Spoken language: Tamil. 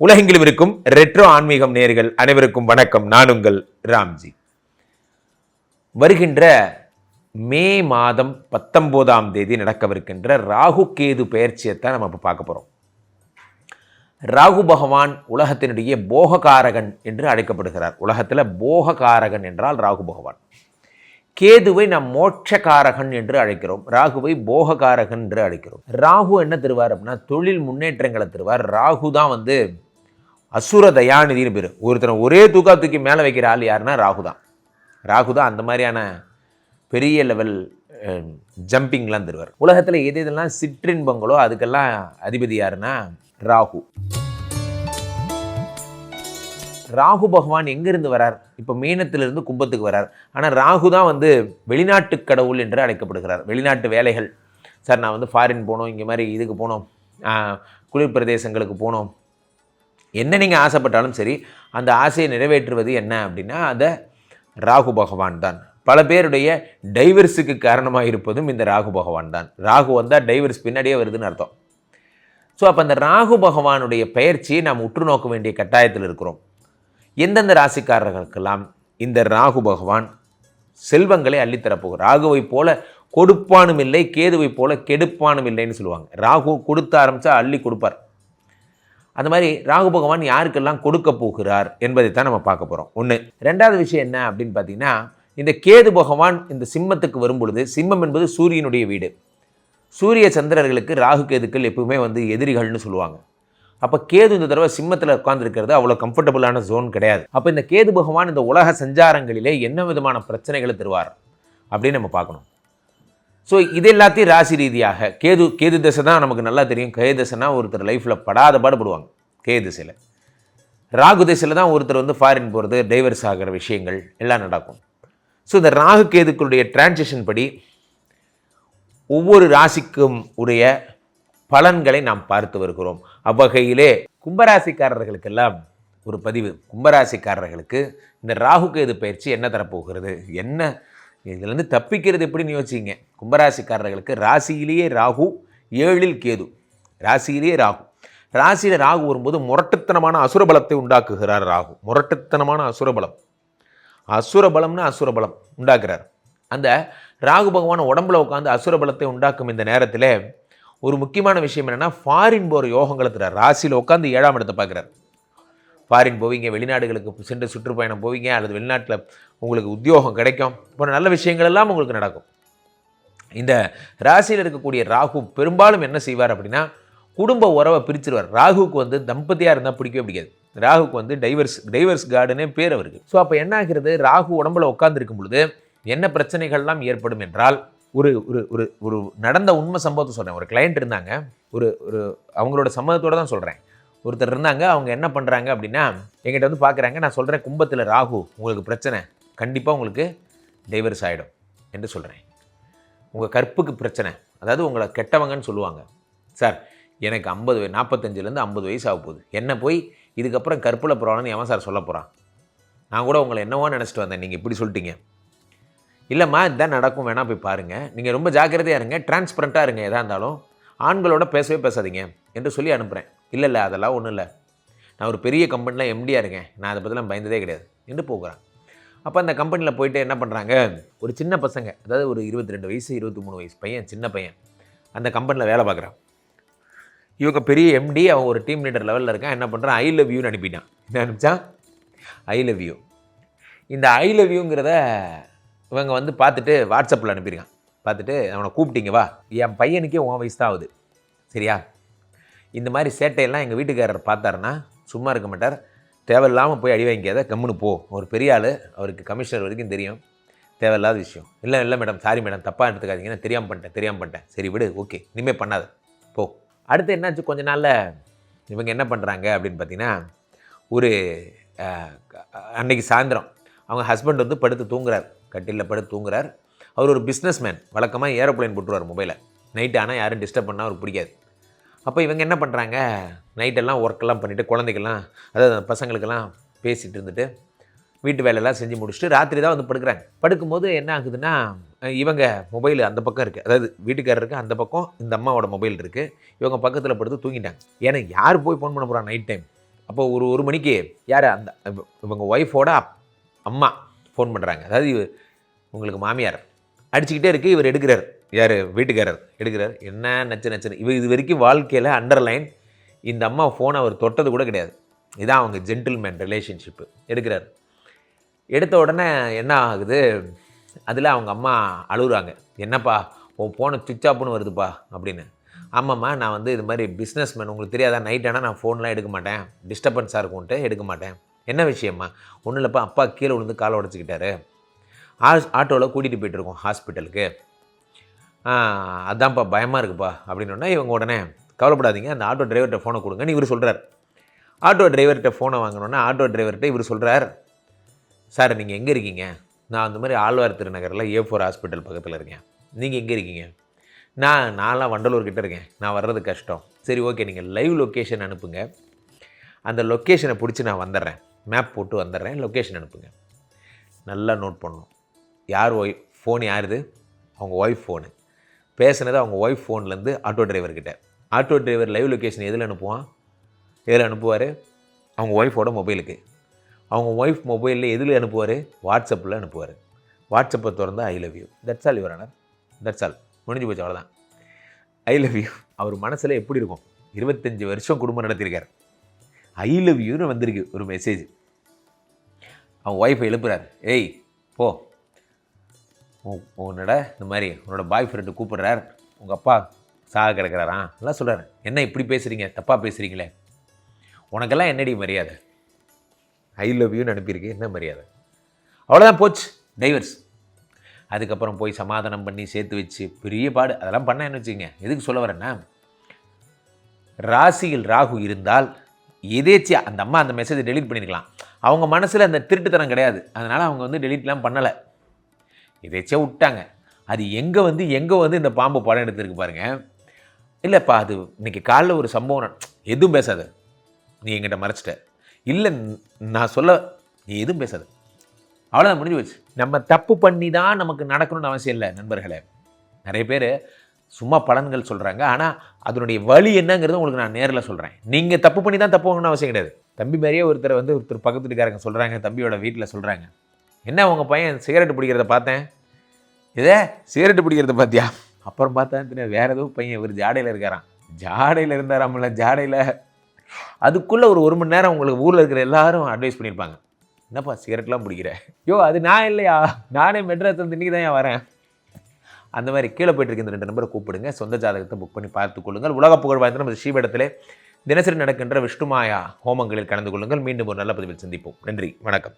உலகெங்கிலும் இருக்கும் ரெட்ரோ ஆன்மீகம் நேயர்கள் அனைவருக்கும் வணக்கம். நான் உங்கள் ராம்ஜி. வருகின்ற மே மாதம் 19ஆம் தேதி நடக்கவிருக்கின்ற ராகு கேது பெயர்ச்சியைத்தான் நம்ம இப்போ பார்க்க போகிறோம். ராகு பகவான் உலகத்தினுடைய போககாரகன் என்று அழைக்கப்படுகிறார். உலகத்தில் போககாரகன் என்றால் ராகு பகவான். கேதுவை நாம் மோட்சகாரகன் என்று அழைக்கிறோம், ராகுவை போககாரகன் என்று அழைக்கிறோம். ராகு என்ன தருவார் அப்படின்னா தொழில் முன்னேற்றங்களை தருவார். ராகு தான் அசுர தயாநிதினு பேர். ஒருத்தனை ஒரே தூக்கி மேலே வைக்கிற ஆள் யாருன்னா ராகு தான் அந்த மாதிரியான பெரிய லெவல் ஜம்பிங்லாம் தருவார். உலகத்தில் எது இதெல்லாம் சிற்றின்பங்களோ அதுக்கெல்லாம் அதிபதி யாருன்னா ராகு. ராகு பகவான் எங்கிருந்து வரார்? இப்போ மீனத்திலிருந்து கும்பத்துக்கு வரார். ஆனால் ராகு தான் வெளிநாட்டு கடவுள் என்று அழைக்கப்படுகிறார். வெளிநாட்டு வேலைகள், சார் நான் ஃபாரின் போகணும், இங்கே மாதிரி இதுக்கு போகணும், குளிர் பிரதேசங்களுக்கு போகணும், என்ன நீங்கள் ஆசைப்பட்டாலும் சரி அந்த ஆசையை நிறைவேற்றுவது என்ன அப்படின்னா அதை ராகு பகவான் தான். பல பேருடைய டைவர்ஸுக்கு காரணமாக இருப்பதும் இந்த ராகு பகவான் தான். ராகு வந்தால் டைவர்ஸ் பின்னாடியே வருதுன்னு அர்த்தம். ஸோ அப்போ அந்த ராகு பகவானுடைய பெயர்ச்சியை நாம் உற்று நோக்க வேண்டிய கட்டாயத்தில் இருக்கிறோம். எந்தெந்த ராசிக்காரர்களுக்கெல்லாம் இந்த ராகு பகவான் செல்வங்களை அள்ளித்தரப்போகும். ராகுவை போல கொடுப்பானும் இல்லை, கேதுவை போல கெடுப்பானும் இல்லைன்னு சொல்லுவாங்க. ராகு கொடுத்த ஆரம்பித்தா அள்ளி கொடுப்பார். அந்த மாதிரி ராகு பகவான் யாருக்கெல்லாம் கொடுக்க போகிறார் என்பதைத்தான் நம்ம பார்க்க போகிறோம். ஒன்று. ரெண்டாவது விஷயம் என்ன அப்படின்னு பார்த்தீங்கன்னா, இந்த கேது பகவான் இந்த சிம்மத்துக்கு வரும் பொழுது, சிம்மம் என்பது சூரியனுடைய வீடு. சூரிய சந்திரர்களுக்கு ராகு கேதுக்கள் எப்பவுமே எதிரிகள்னு சொல்லுவாங்க. அப்போ கேது இந்த தடவை சிம்மத்தில் உட்கார்ந்துருக்கிறது அவ்வளோ கம்ஃபர்டபுளான ஜோன் கிடையாது. அப்போ இந்த கேது பகவான் இந்த உலக சஞ்சாரங்களிலே என்ன விதமான பிரச்சனைகளை தருவார் அப்படின்னு நம்ம பார்க்கணும். ஸோ இது எல்லாத்தையும் ராசி ரீதியாக கேது திசை தான் நமக்கு நல்லா தெரியும். கேது திசைனா ஒருத்தர் லைஃப்பில் படாத பாடுபடுவாங்க. கேது திசையில். ராகு திசையில் தான் ஒருத்தர் ஃபாரின் போகிறது, டைவர்ஸ் ஆகிற விஷயங்கள் எல்லாம் நடக்கும். ஸோ இந்த ராகு கேதுக்களுடைய டிரான்சிஷன் படி ஒவ்வொரு ராசிக்கும் உடைய பலன்களை நாம் பார்த்து வருகிறோம். அவ்வகையிலே கும்பராசிக்காரர்களுக்கெல்லாம் ஒரு பதிவு. கும்பராசிக்காரர்களுக்கு இந்த ராகு கேது பயிற்சி என்ன தரப்போகிறது, என்ன இதுலேருந்து தப்பிக்கிறது எப்படின்னு யோசிச்சிங்க. கும்பராசிக்காரர்களுக்கு ராசியிலேயே ராகு, 7ல் கேது. ராசியிலேயே ராகு. ராசியில் ராகு வரும்போது முரட்டுத்தனமான அசுரபலத்தை உண்டாக்குகிறார். ராகு முரட்டுத்தனமான அசுரபலம்னு அசுரபலம் உண்டாக்குறார். அந்த ராகு பகவான் உடம்புல உட்காந்து அசுரபலத்தை உண்டாக்கும் இந்த நேரத்தில் ஒரு முக்கியமான விஷயம் என்னென்னா, ஃபாரின் போகிற யோகங்களை தரார். ராசியில் உட்காந்து 7ஆம் இடத்தை பார்க்குறார். ஃபாரின் போவீங்க, வெளிநாடுகளுக்கு சென்று சுற்றுப்பயணம் போவீங்க, அல்லது வெளிநாட்டில் உங்களுக்கு உத்தியோகம் கிடைக்கும், இப்போ நல்ல விஷயங்கள் எல்லாம் உங்களுக்கு நடக்கும். இந்த ராசியில் இருக்கக்கூடிய ராகு பெரும்பாலும் என்ன செய்வார் அப்படின்னா, குடும்ப உறவை பிரிச்சிருவார். ராகுவுக்கு தம்பதியாக இருந்தால் பிடிக்கவே பிடிக்காது. ராகுவுக்கு டைவர்ஸ் கார்டுனே பேர் அவருக்கு. ஸோ அப்போ என்ன ஆகிறது, ராகு உடம்புல உட்கார்ந்துருக்கும் பொழுது என்ன பிரச்சனைகள்லாம் ஏற்படும் என்றால், ஒரு ஒரு ஒரு ஒரு நடந்த உண்மை சம்பவத்தை சொல்கிறேன். ஒரு கிளையண்ட் இருந்தாங்க, ஒரு ஒரு அவங்களோட சம்மதத்தோடு தான் சொல்கிறேன். ஒருத்தர் இருந்தாங்க, அவங்க என்ன பண்ணுறாங்க அப்படின்னா எங்கிட்ட பார்க்குறாங்க. நான் சொல்கிறேன், கும்பத்தில் ராகு உங்களுக்கு பிரச்சனை, கண்டிப்பாக உங்களுக்கு டைவர்ஸ் ஆகிடும் என்று சொல்கிறேன். உங்கள் கற்புக்கு பிரச்சனை, அதாவது உங்களை கெட்டவங்கன்னு சொல்லுவாங்க. சார் எனக்கு 45லேருந்து 50 வயசு ஆக போகுது, என்ன போய் இதுக்கப்புறம் கற்பில் போகிறான்னு எவன் சார் சொல்ல போகிறான்? நான் கூட உங்களை என்னவோ நினச்சிட்டு வந்தேன், நீங்கள் இப்படி சொல்லிட்டீங்க. இல்லைம்மா இதுதான் நடக்கும், வேணால் போய் பாருங்கள், நீங்கள் ரொம்ப ஜாக்கிரதையாக இருங்க, டிரான்ஸ்பரண்ட்டாக இருங்க, எதாக இருந்தாலும் ஆண்களோட பேசவே பேசாதீங்க என்று சொல்லி அனுப்புகிறேன். இல்லை அதெல்லாம் ஒன்றும் இல்லை, நான் ஒரு பெரிய கம்பெனியில் எம்டியாக இருக்கேன், நான் அதை பற்றிலாம் பயந்ததே கிடையாது என்று போகிறான். அப்போ அந்த கம்பெனியில் போயிட்டு என்ன பண்ணுறாங்க, ஒரு சின்ன பசங்க, அதாவது ஒரு 22 வயசு 23 வயசு பையன், சின்ன பையன் அந்த கம்பெனியில் வேலை பார்க்குறான். இவங்க பெரிய எம்டி, அவன் ஒரு டீம் லீடர் லெவலில் இருக்கான். என்ன பண்ணுறான், ஐ லவ் யூன்னு அனுப்பிட்டான். என்ன அனுப்பிச்சான்? I love you. இந்த ஐ லவ் யூங்கிறத இவங்க பார்த்துட்டு வாட்ஸ்அப்பில் அனுப்பியிருக்கான். பார்த்துட்டு அவனை கூப்பிட்டீங்க வா, என் பையனுக்கே உன் வயசு தான் ஆகுது, சரியா? இந்த மாதிரி சேட்டையெல்லாம் எங்கள் வீட்டுக்காரர் பார்த்தாருன்னா சும்மா இருக்க மாட்டார், தேவையில்லாமல் போய் அடி வாங்கிக்காத, கம்முன்னு போ. ஒரு பெரிய ஆள், அவருக்கு கமிஷனர் வரைக்கும் தெரியும், தேவையில்லாத விஷயம். இல்லை மேடம், சாரி மேடம், தப்பாக எடுத்துக்காதீங்க, நான் தெரியாமல் பண்ணிட்டேன். சரி விடு, ஓகே, இனிமேல் பண்ணாத, போ. அடுத்து என்னாச்சு, கொஞ்ச நாளில் இவங்க என்ன பண்ணுறாங்க அப்படின்னு பார்த்தீங்கன்னா, ஒரு அன்னைக்கு சாயந்தரம் அவங்க ஹஸ்பண்ட் படுத்து தூங்குறார், கட்டிலில் படுத்து தூங்குறார். அவர் ஒரு பிஸ்னஸ் மேன், வழக்கமாக ஏரோப்ளைன் போட்டுருவார் மொபைலை. நைட்டு ஆனால் யாரும் டிஸ்டர்ப் பண்ணால் அவருக்கு பிடிக்காது. அப்போ இவங்க என்ன பண்ணுறாங்க, நைட்டெல்லாம் ஒர்க்கெல்லாம் பண்ணிவிட்டு குழந்தைக்கெல்லாம், அதாவது பசங்களுக்கெல்லாம் பேசிகிட்டு இருந்துட்டு வீட்டு வேலையெல்லாம் செஞ்சு முடிச்சுட்டு ராத்திரி தான் படுக்கிறாங்க. படுக்கும்போது என்ன ஆகுதுன்னா, இவங்க மொபைல் அந்த பக்கம் இருக்குது, அதாவது வீட்டுக்காரருக்கு அந்த பக்கம் இந்த அம்மாவோட மொபைல் இருக்குது, இவங்க பக்கத்தில் படுத்து தூங்கிட்டாங்க. ஏன்னா யார் போய் ஃபோன் பண்ண போகிறான் நைட் டைம்? அப்போ ஒரு மணிக்கு யார் அந்த இவங்க ஒய்ஃபோட அம்மா ஃபோன் பண்ணுறாங்க. அதாவது உங்களுக்கு மாமியார் அடிச்சுக்கிட்டே இருக்குது. இவர் எடுக்கிறார். யார்? வீட்டுக்காரர் எடுக்கிறார். என்ன நச்சுன்னு இவர் இது வரைக்கும் வாழ்க்கையில் அண்டர்லைன் இந்த அம்மா ஃபோனை அவர் தொட்டது கூட கிடையாது. இதான் அவங்க ஜென்டில்மேன் ரிலேஷன்ஷிப்பு. எடுக்கிறார். எடுத்த உடனே என்ன ஆகுது, அதில் அவங்க அம்மா அழுகுறாங்க. என்னப்பா உன் ஃபோனை சுவிட்ச் ஆஃப்னு வருதுப்பா அப்படின்னு. ஆமாம்மா, நான் வந்து இது மாதிரி பிஸ்னஸ்மேன், உங்களுக்கு தெரியாதா, நைட் ஆனால் நான் ஃபோன்லாம் எடுக்க மாட்டேன், டிஸ்டர்பன்ஸாக இருக்கும்ன்ட்டு எடுக்க மாட்டேன். என்ன விஷயம்மா? ஒன்றும் இல்லைப்பா, அப்பா கீழே விழுந்து காலை உடச்சிக்கிட்டாரு, ஆட்டோவில் கூட்டிகிட்டு போயிட்டுருக்கோம் ஹாஸ்பிட்டலுக்கு, அதான்ப்பா பயமாக இருக்குப்பா அப்படின்னோடனே இவங்க உடனே கவலைப்படாதீங்க, அந்த ஆட்டோ டிரைவர்கிட்ட ஃபோனை கொடுங்கன்னு இவர் சொல்கிறார். ஆட்டோ டிரைவர்கிட்ட ஃபோனை வாங்கினோன்னே ஆட்டோ டிரைவர்கிட்ட இவர் சொல்கிறார், சார் நீங்கள் எங்கே இருக்கீங்க? நான் அந்த மாதிரி ஆழ்வார் திருநகரில் A4 ஹாஸ்பிட்டல் பக்கத்தில் இருக்கேன். நீங்கள் எங்கே இருக்கீங்க? நான்லாம் வண்டலூர்கிட்ட இருக்கேன், நான் வர்றது கஷ்டம். சரி ஓகே, நீங்கள் லைவ் லொக்கேஷன் அனுப்புங்க, அந்த லொக்கேஷனை பிடிச்சி நான் வந்துடுறேன், மேப் போட்டு வந்துடுறேன், லொக்கேஷன் அனுப்புங்க. நல்லா நோட் பண்ணணும். யார் ஃபோன் யாருது? அவங்க ஒய்ஃப் ஃபோனு. பேசுனது அவங்க ஒய்ஃப் ஃபோன்லேருந்து ஆட்டோ டிரைவர்கிட்ட. ஆட்டோ டிரைவர் லைவ் லொக்கேஷன் எதில் அனுப்புவார்? அவங்க ஒய்ஃபோட மொபைலுக்கு. அவங்க ஒய்ஃப் மொபைலில் எதில் அனுப்புவார்? வாட்ஸ்அப்பில் அனுப்புவார். வாட்ஸ்அப்பை திறந்து I love you, that's all your honour, that's all, முடிஞ்சு போச்சு, அவ்வளோதான். I love you. அவர் மனசில் எப்படி இருக்கும்? 25 வருஷம் குடும்பம் நடத்தியிருக்கார். ஐ லவ் யூன்னு வந்திருக்கு ஒரு மெசேஜ். அவன் ஒய்ஃபை எழுப்புறார். ஏய் போ, உன்னோட இந்த மாதிரி உன்னோட பாய் ஃப்ரெண்டு கூப்பிட்றார், உங்கள் அப்பா சாக கிடக்கிறாரா எல்லாம் சொல்கிறார். என்ன இப்படி பேசுகிறீங்க, தப்பாக பேசுகிறீங்களே, உனக்கெல்லாம் என்னடி மரியாதை? ஐ லவ் யூன்னு அனுப்பியிருக்கு, என்ன மரியாதை? அவ்வளோதான், போச்சு, டைவர்ஸ். அதுக்கப்புறம் போய் சமாதானம் பண்ணி சேர்த்து வச்சு பெரிய பாடு அதெல்லாம் பண்ண என்ன வச்சுக்கோங்க. எதுக்கு சொல்ல வரேன்னா, ராசியில் ராகு இருந்தால் எதேச்சியா அந்த அம்மா அந்த மெசேஜை டெலீட் பண்ணியிருக்கலாம். அவங்க மனசில் அந்த திருட்டுத்தனம் கிடையாது, அதனால் அவங்க வந்து டெலீட்லாம் பண்ணலை, எதேச்சியா விட்டாங்க. அது எங்கே வந்து இந்த பாம்பு படம் எடுத்துருக்கு பாருங்கள். இல்லைப்பா, அது இன்றைக்கி காலைல ஒரு சம்பவம், எதுவும் பேசாத, நீ எங்கிட்ட மறைச்சிட்ட, இல்லை நான் சொல்ல, நீ எதுவும் பேசாத, அவ்வளோதான், முடிஞ்சு போச்சு. நம்ம தப்பு பண்ணி தான் நமக்கு நடக்கணும்னு அவசியம் இல்லை நண்பர்களே. நிறைய பேர் சும்மா பலன்கள் சொல்கிறாங்க, ஆனால் அதனுடைய வழி என்னங்கிறது உங்களுக்கு நான் நேரில் சொல்கிறேன். நீங்கள் தப்பு பண்ணி தான் தப்பு வாங்கணும்னு அவசியம் கிடையாது. தம்பி மாதிரியே ஒருத்தர் பக்கத்து வீட்டுக்காரங்க சொல்கிறாங்க, தம்பியோட வீட்டில் சொல்கிறாங்க, என்ன உங்கள் பையன் சிகரெட்டு பிடிக்கிறத பார்த்தேன், இதே சிகரெட்டு பிடிக்கிறத பார்த்தியா? அப்புறம் பார்த்தா வேறு ஏதோ பையன் இவர் ஜாடையில் இருக்காராம். ஜாடையில் இருந்தாராம்ல, ஜாடையில். அதுக்குள்ளே ஒரு மணி நேரம் உங்களுக்கு ஊரில் இருக்கிற எல்லாரும் அட்வைஸ் பண்ணியிருப்பாங்க, என்னப்பா சிகரெட்லாம் பிடிக்கிற? அது நான் இல்லையா, நானே மெட்ராஸ் வந்து இன்றைக்கி தான் வரேன். அந்த மாதிரி கீழே போய்ட்டு இந்த 2 நம்பரை கூப்பிடுங்க, சொந்த ஜாதகத்தை புக் பண்ணி பார்த்துக் கொள்ளுங்கள். உலக புகழ் வாய்ந்த நம்ம ஸ்ரீபீடத்திலே தினசரி நடக்கின்ற விஷ்ணுமாயா ஹோமங்களில் கலந்து கொள்ளுங்கள். மீண்டும் ஒரு நல்ல பதிவில் சந்திப்போம். நன்றி, வணக்கம்.